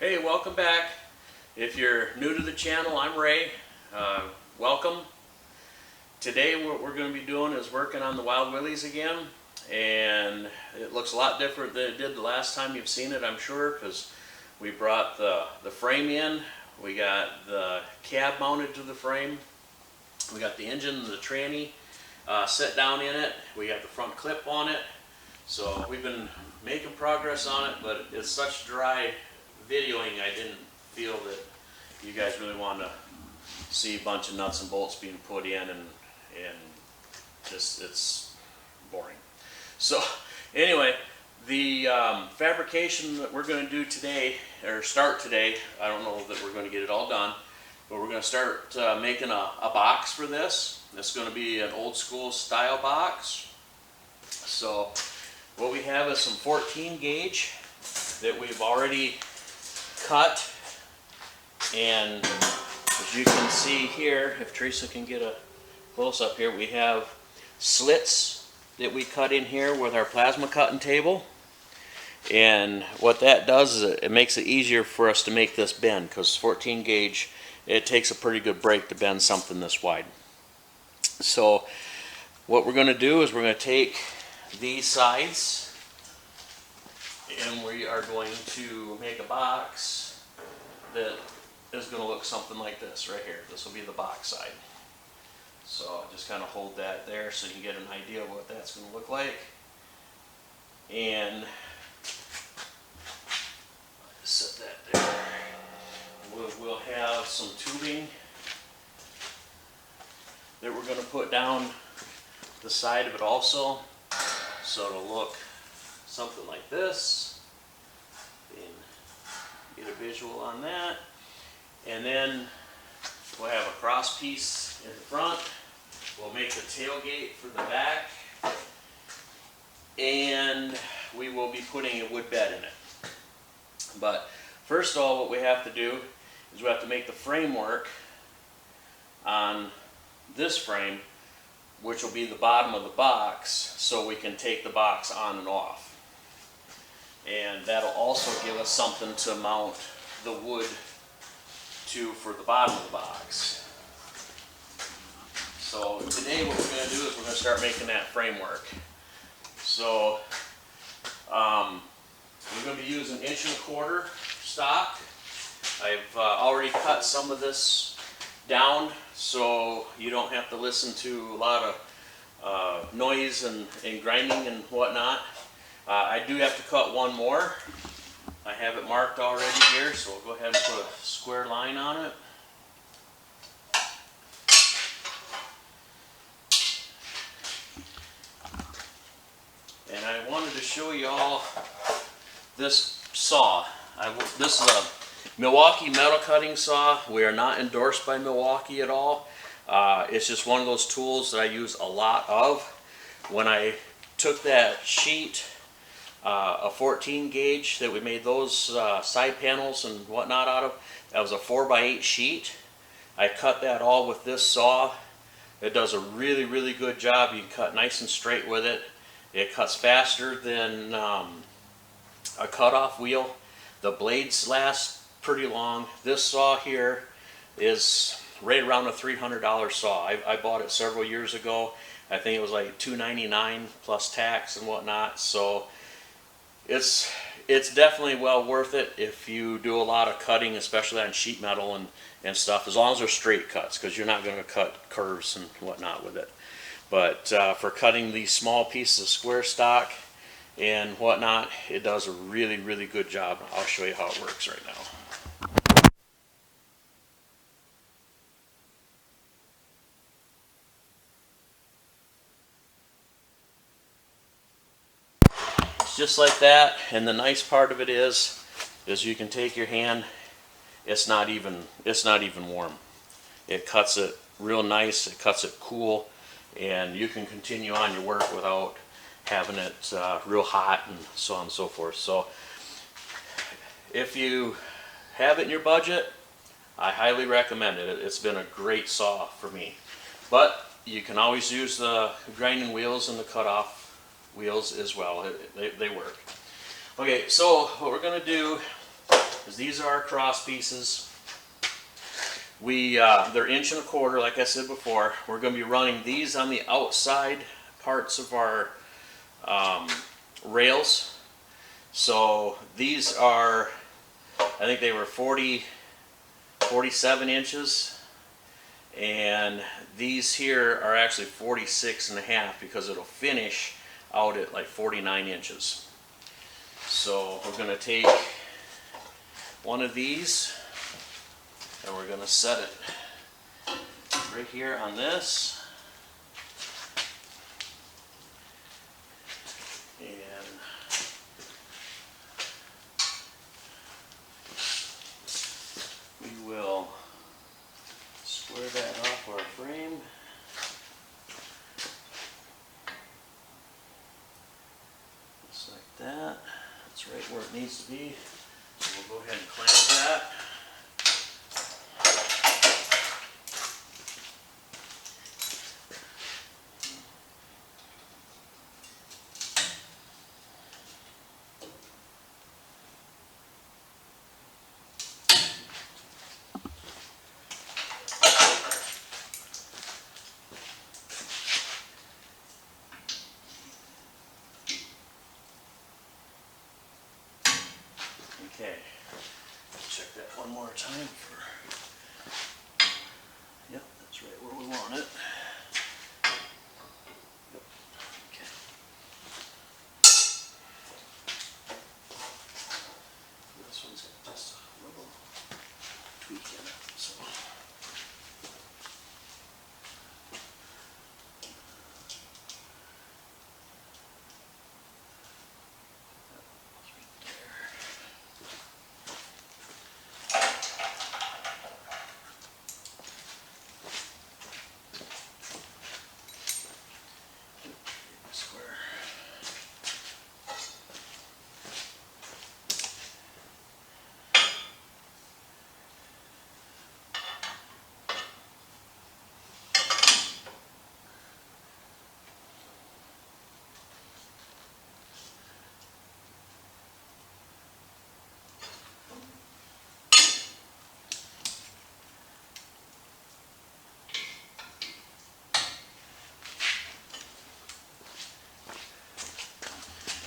Hey, welcome back. If you're new to the channel, I'm Ray. Welcome. Today what we're going to be doing is working on the Wild Willys again, and it looks a lot different than it did the last time you've seen it, I'm sure, because we brought the frame in. We got the cab mounted to the frame. We got the engine and the tranny set down in it. We got the front clip on it. So we've been making progress on it, but it's such dry videoing, I didn't feel that you guys really want to see a bunch of nuts and bolts being put in, and just it's boring. So anyway, the fabrication that we're going to do today, or start today, I don't know that we're going to get it all done, but we're going to start making a box for this. It's going to be an old school style box. So what we have is some 14 gauge that we've already cut, and as you can see here, if Teresa can get a close up here, we have slits that we cut in here with our plasma cutting table. And what that does is it makes it easier for us to make this bend, because 14 gauge, it takes a pretty good break to bend something this wide. So what we're going to do is we're going to take these sides and we are going to make a box that is going to look something like this right here. This will be the box side. So just kind of hold that there so you can get an idea of what that's going to look like. And set that there. We'll have some tubing that we're going to put down the side of it also. So it'll look something like this, and get a visual on that. And then we'll have a cross piece in the front. We'll make the tailgate for the back, and we will be putting a wood bed in it. But first of all, what we have to do is we have to make the framework on this frame, which will be the bottom of the box, so we can take the box on and off. And that'll also give us something to mount the wood to for the bottom of the box. So today what we're going to do is we're going to start making that framework. So we're going to be using 1¼ inch stock. I've already cut some of this down so you don't have to listen to a lot of noise and grinding and whatnot. I do have to cut one more. I have it marked already here, so we'll go ahead and put a square line on it. And I wanted to show you all this saw. This is a Milwaukee metal cutting saw. We are not endorsed by Milwaukee at all. It's just one of those tools that I use a lot of. When I took that sheet, a 14 gauge that we made those side panels and whatnot out of, that was a 4x8 sheet. I cut that all with this saw. It does a really, really good job. You can cut nice and straight with it. It cuts faster than a cutoff wheel. The blades last pretty long. This saw here is right around a $300 saw. I bought it several years ago. I think it was like $299 plus tax and whatnot. So it's definitely well worth it if you do a lot of cutting, especially on sheet metal and stuff, as long as they're straight cuts, because you're not going to cut curves and whatnot with it. But for cutting these small pieces of square stock and whatnot, it does a really, really good job. I'll show you how it works right now. It's just like that, and the nice part of it is you can take your hand. It's not even warm. It cuts it real nice. It cuts it cool, and you can continue on your work without having it real hot and so on and so forth. So if you have it in your budget, I highly recommend it. It's been a great saw for me. But you can always use the grinding wheels and the cutoff wheels as well. They work. Okay, so what we're going to do is these are our cross pieces. They're 1.25 inches, like I said before. We're going to be running these on the outside parts of our rails. So these are, I think they were 47 inches, and these here are actually 46.5 because it'll finish out at like 49 inches. So we're going to take one of these and we're going to set it right here on this. And we will square that off our frame. Just like that. That's right where it needs to be. So we'll go ahead and clamp that. Okay, check that one more time for, yep, that's right where we want it. Yep. Okay. This one's got just a little tweak in it, so. Square.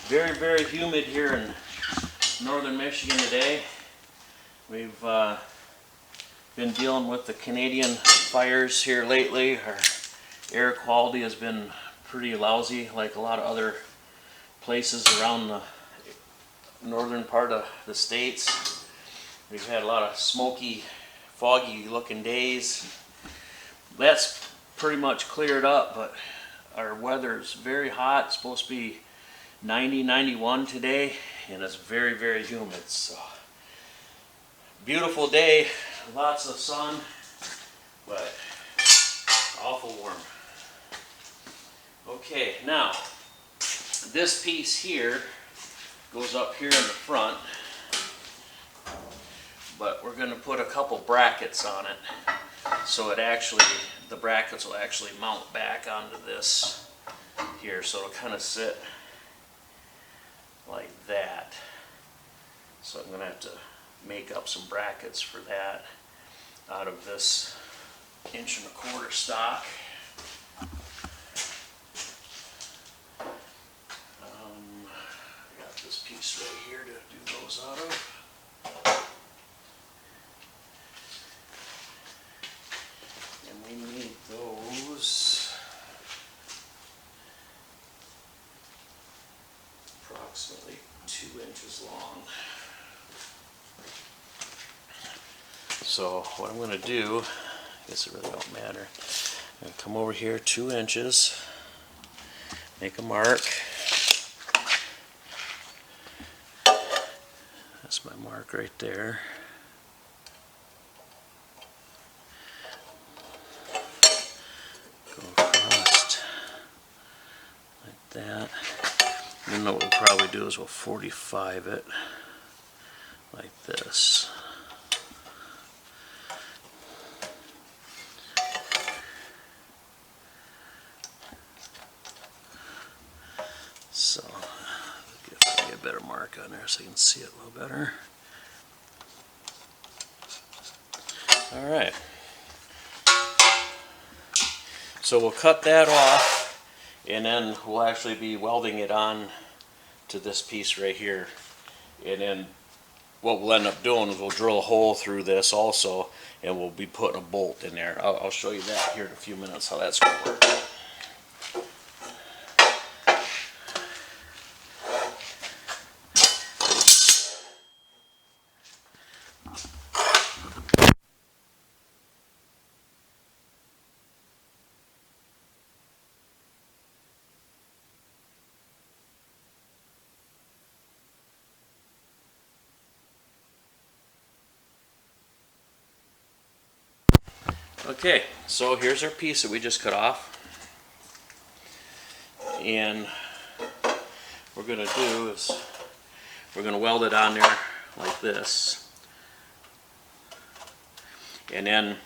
Very, very humid here in northern Michigan today. We've been dealing with the Canadian fires here lately. Our air quality has been pretty lousy, like a lot of other places around the northern part of the states. We've had a lot of smoky, foggy looking days. That's pretty much cleared up, but our weather is very hot. It's supposed to be 90, 91 today, and it's very, very humid. So, beautiful day, lots of sun, but awful warm. Okay, now, this piece here goes up here in the front, but we're going to put a couple brackets on it, so it actually, the brackets will actually mount back onto this here, so it'll kind of sit like that. So I'm going to have to make up some brackets for that out of this 1.25 inch stock. I got this piece right here to do those out of. And we need those approximately 2 inches long. So what I'm going to do, I guess it really don't matter. I'm going to come over here 2 inches, make a mark. That's my mark right there. Go across like that. And then what we'll probably do is we'll 45 it like this. So, get a better mark on there so you can see it a little better. All right. So we'll cut that off, and then we'll actually be welding it on to this piece right here. And then what we'll end up doing is we'll drill a hole through this also, and we'll be putting a bolt in there. I'll show you that here in a few minutes, how that's going to work. Okay, so here's our piece that we just cut off, and what we're going to do is we're going to weld it on there like this, and then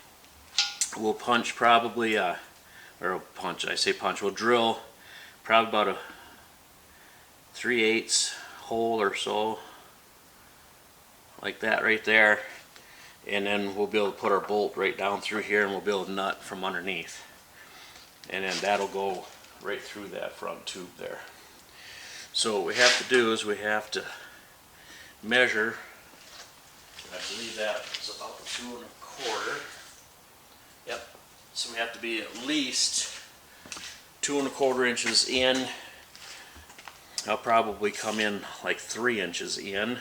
we'll punch probably we'll drill probably about a 3/8 hole or so, like that right there. And then we'll be able to put our bolt right down through here, and we'll be able to nut from underneath. And then that'll go right through that front tube there. So what we have to do is we have to measure. I believe that is about 2 1/4. Yep. So we have to be at least 2 1/4 inches in. I'll probably come in like 3 inches in.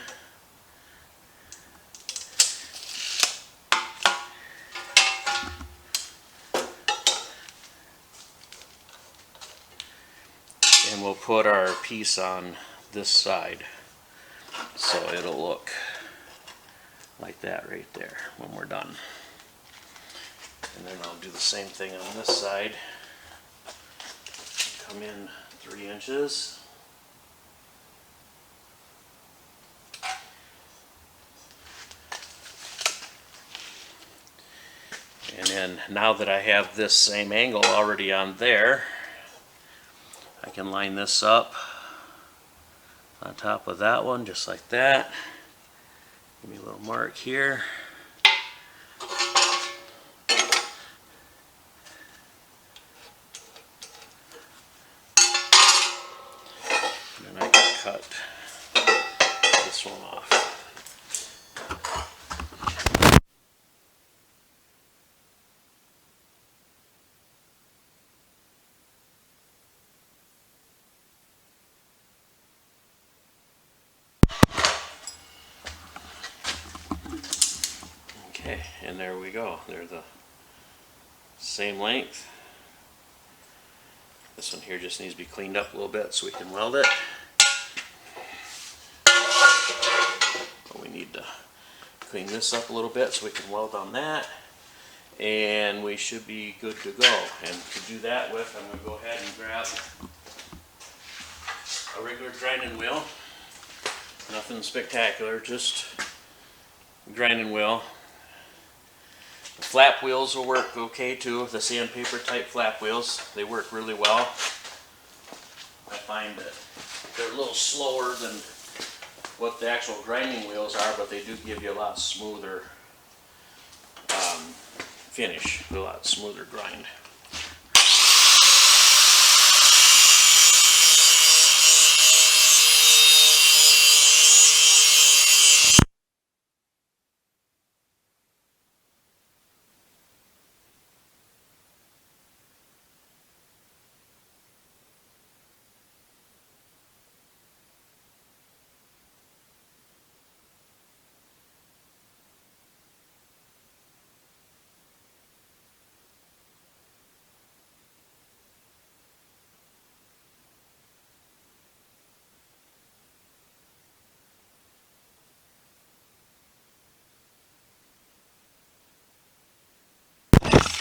And we'll put our piece on this side, so it'll look like that right there when we're done. And then I'll do the same thing on this side. Come in 3 inches. And then now that I have this same angle already on there, I can line this up on top of that one just like that. Give me a little mark here. And then I can cut this one off. Okay, and there we go. They're the same length. This one here just needs to be cleaned up a little bit so we can weld it. But we need to clean this up a little bit so we can weld on that. And we should be good to go. And to do that with, I'm going to go ahead and grab a regular grinding wheel. Nothing spectacular, just a grinding wheel. The flap wheels will work okay too, the sandpaper type flap wheels. They work really well. I find that they're a little slower than what the actual grinding wheels are, but they do give you a lot smoother finish, a lot smoother grind.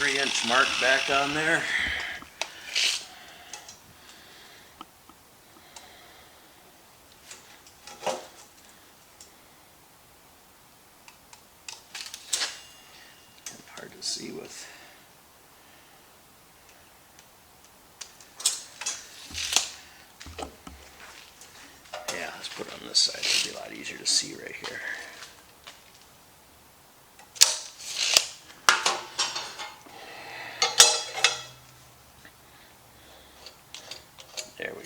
Inch mark back on there. Hard to see with. Yeah, let's put it on this side. It'll be a lot easier to see right here.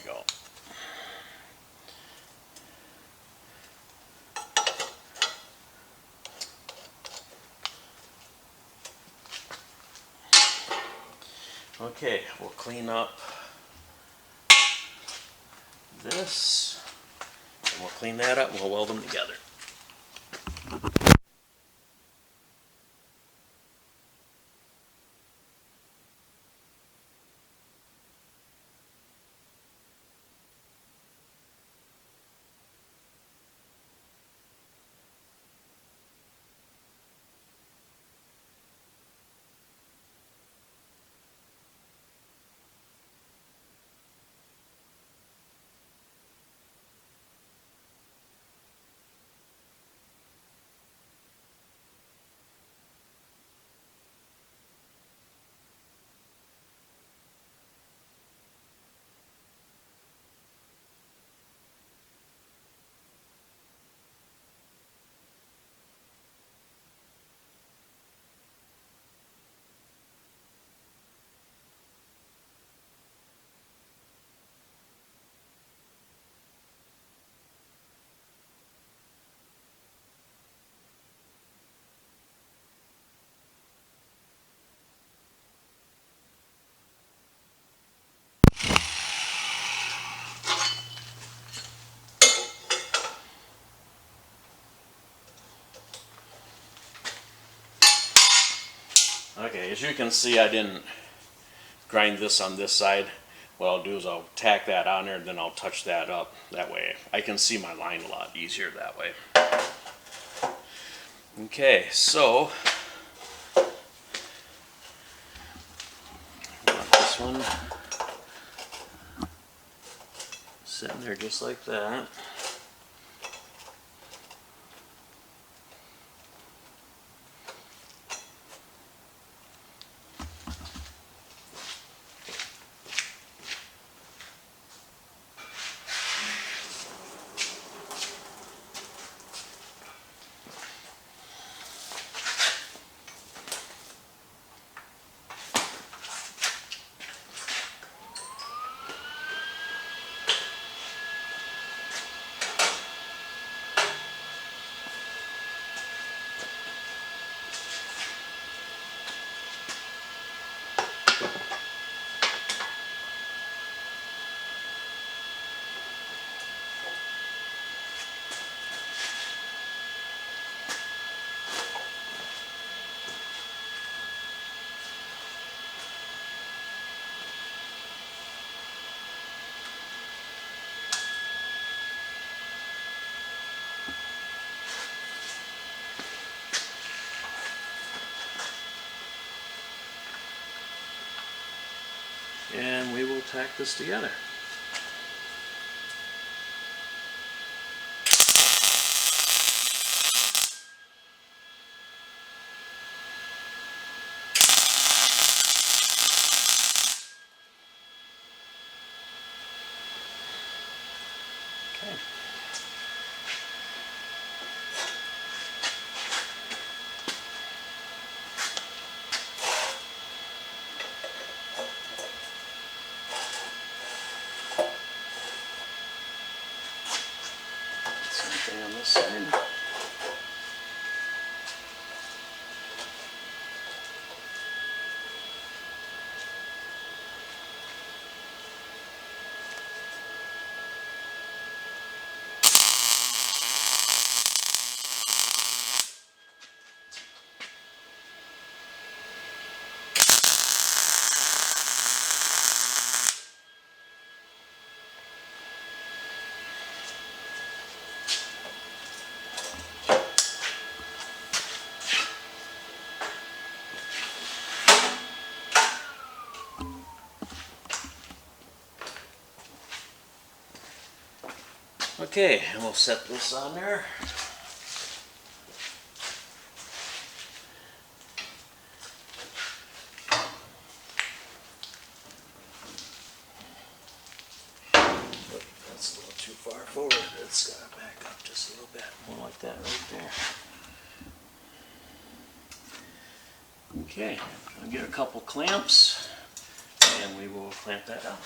we go. Okay, we'll clean up this, and we'll clean that up and we'll weld them together. Okay, as you can see, I didn't grind this on this side. What I'll do is I'll tack that on there and then I'll touch that up. That way I can see my line a lot easier that way. Okay, so got this one sitting there just like that. And we will tack this together. Okay. Same thing on this side. Okay, and we'll set this on there. That's a little too far forward. It's got to back up just a little bit. More like that right there. Okay, I'll get a couple clamps and we will clamp that down.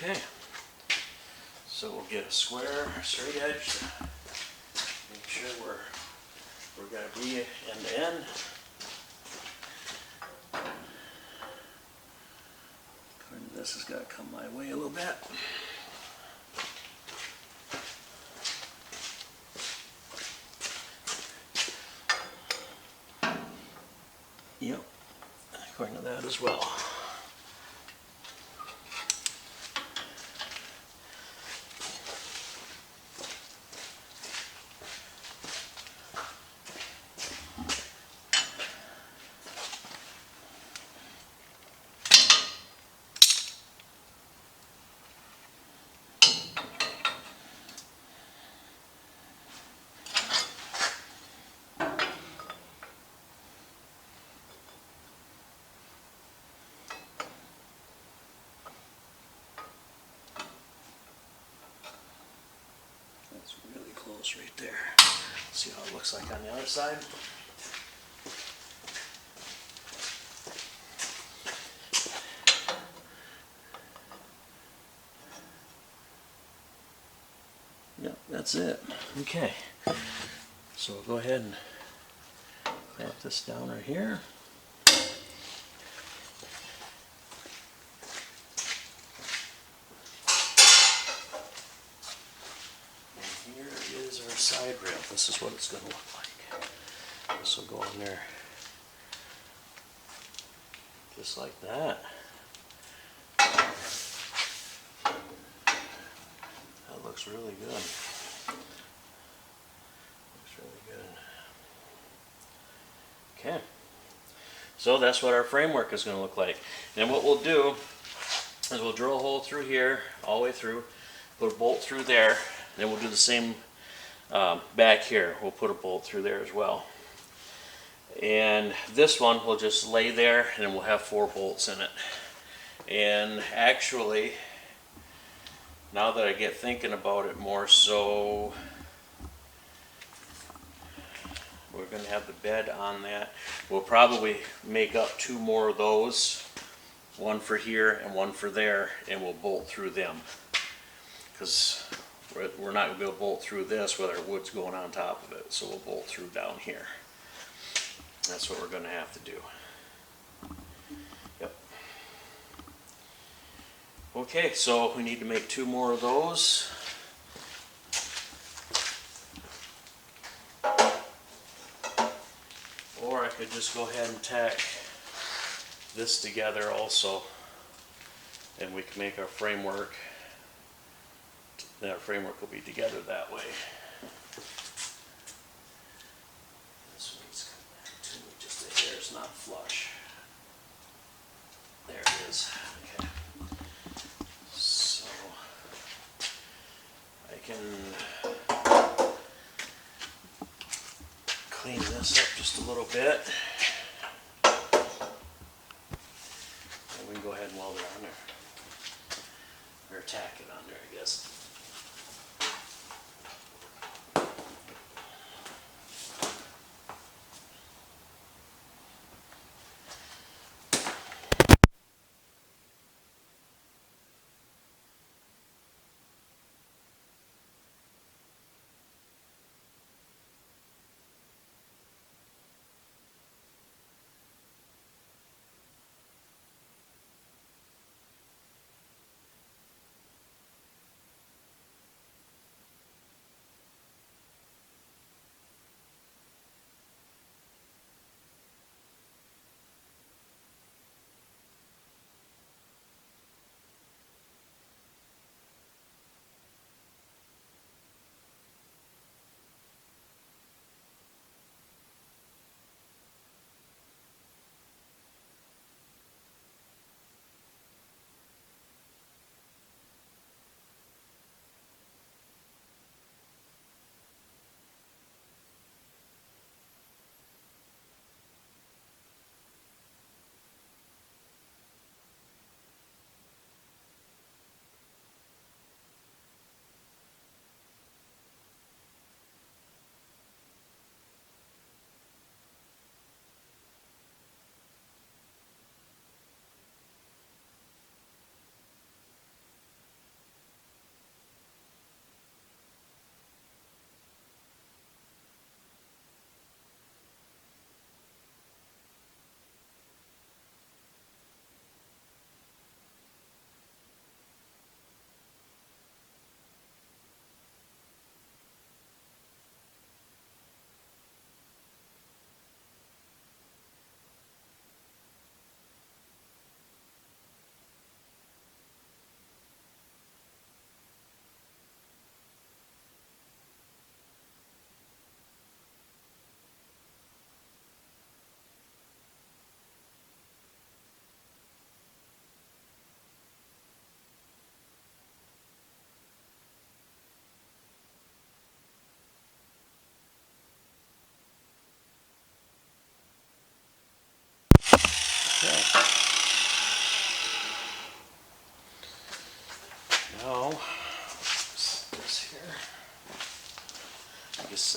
Okay, so we'll get a square, straight edge. Make sure we're going to be end to end. This has got to come my way a little bit. Yep, according to that as well. That's really close right there. See how it looks like on the other side. Yep, that's it. Okay, so we'll go ahead and clamp this down right here. And here is our side rail. This is what it's going to look like. This will go on there just like that. That looks really good. Looks really good. Okay. So that's what our framework is going to look like. And what we'll do is we'll drill a hole through here, all the way through, put a bolt through there, and then we'll do the same back here. We'll put a bolt through there as well. And this one will just lay there, and then we'll have 4 bolts in it. And actually, now that I get thinking about it more, so we're going to have the bed on that. We'll probably make up 2 more of those, one for here and one for there, and we'll bolt through them. Because we're not going to be able to bolt through this without wood's going on top of it, so we'll bolt through down here. That's what we're going to have to do. Yep. Okay, so we need to make 2 more of those. Or I could just go ahead and tack this together also, and we can make our framework. Then our framework will be together that way. This one's just a hair, it's not flush. There it is. Okay. So I can clean this up just a little bit. And we can go ahead and weld it on there. Or tack it on there, I guess.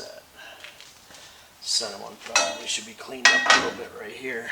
set. Center one probably should be cleaned up a little bit right here.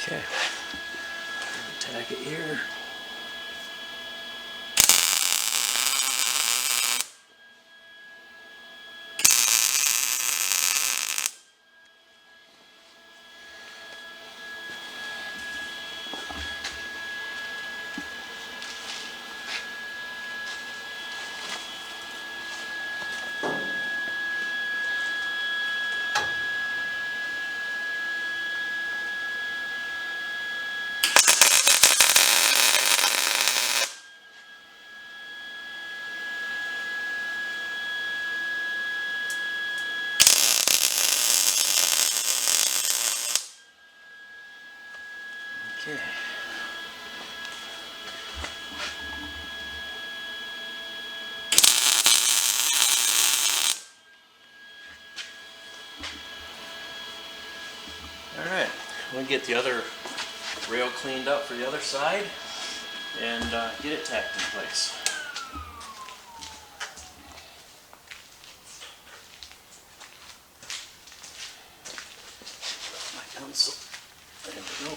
Okay, tack it here. Okay. All right, we'll get the other rail cleaned up for the other side and get it tacked in place. My pencil. There we go.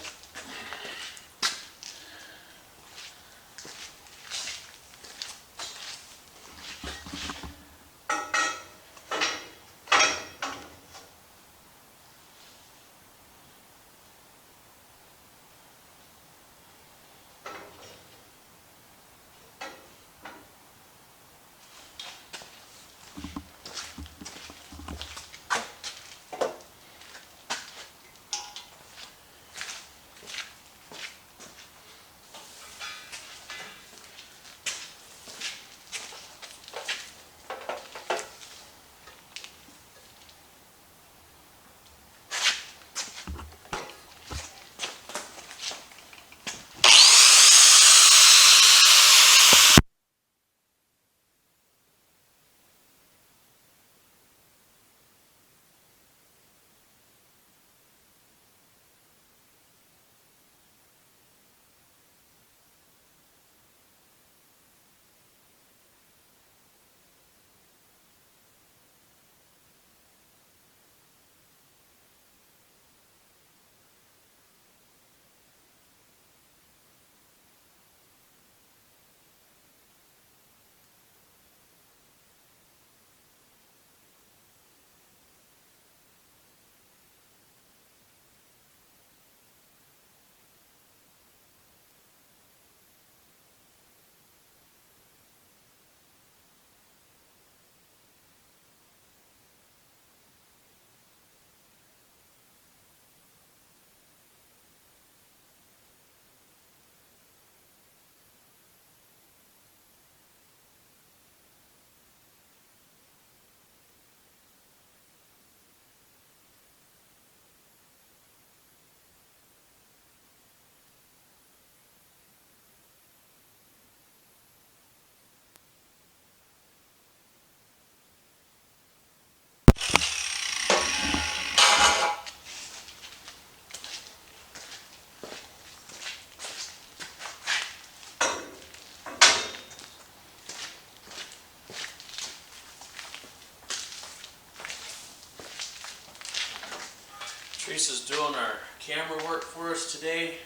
Teresa's doing our camera work for us today.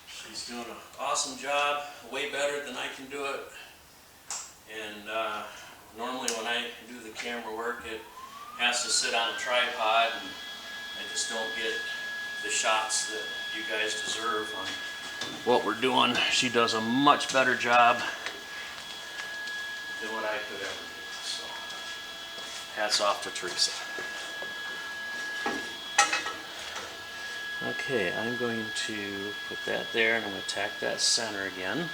She's doing an awesome job, way better than I can do it. And normally when I do the camera work, it has to sit on a tripod, and I just don't get the shots that you guys deserve on what we're doing. She does a much better job than what I could ever do. So, hats off to Teresa. Okay, I'm going to put that there, and I'm going to tack that center again.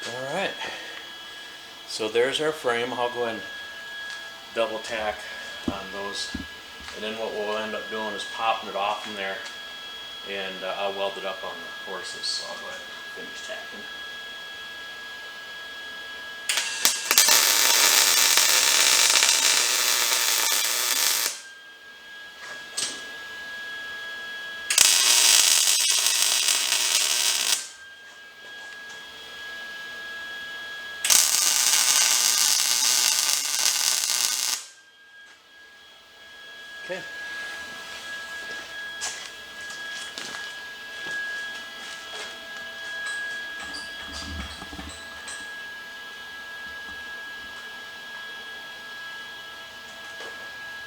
Alright, so there's our frame. I'll go ahead and double tack on those, and then what we'll end up doing is popping it off from there, and I'll weld it up on the horses, so I'll go ahead and finish tacking. Okay.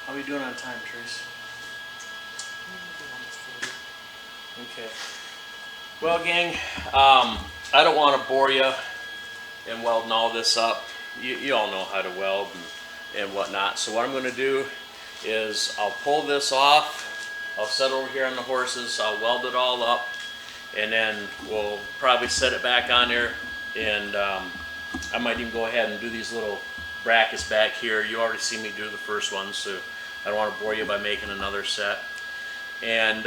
How are we doing on time, Trace? Okay. Well, gang, I don't want to bore you in welding all this up. You all know how to weld and whatnot. So what I'm going to do is I'll pull this off, I'll set it over here on the horses, I'll weld it all up, and then we'll probably set it back on there, and I might even go ahead and do these little brackets back here. You already see me do the first one, so I don't want to bore you by making another set. And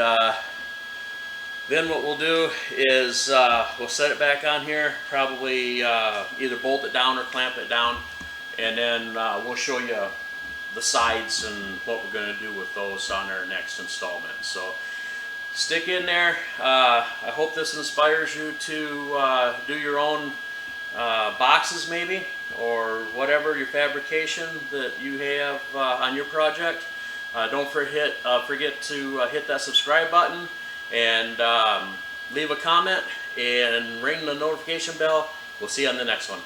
then what we'll do is we'll set it back on here, probably either bolt it down or clamp it down, and then we'll show you the sides and what we're going to do with those on our next installment. So stick in there. I hope this inspires you to do your own boxes maybe, or whatever your fabrication that you have on your project. Don't forget to hit that subscribe button, and leave a comment and ring the notification bell. We'll see you on the next one.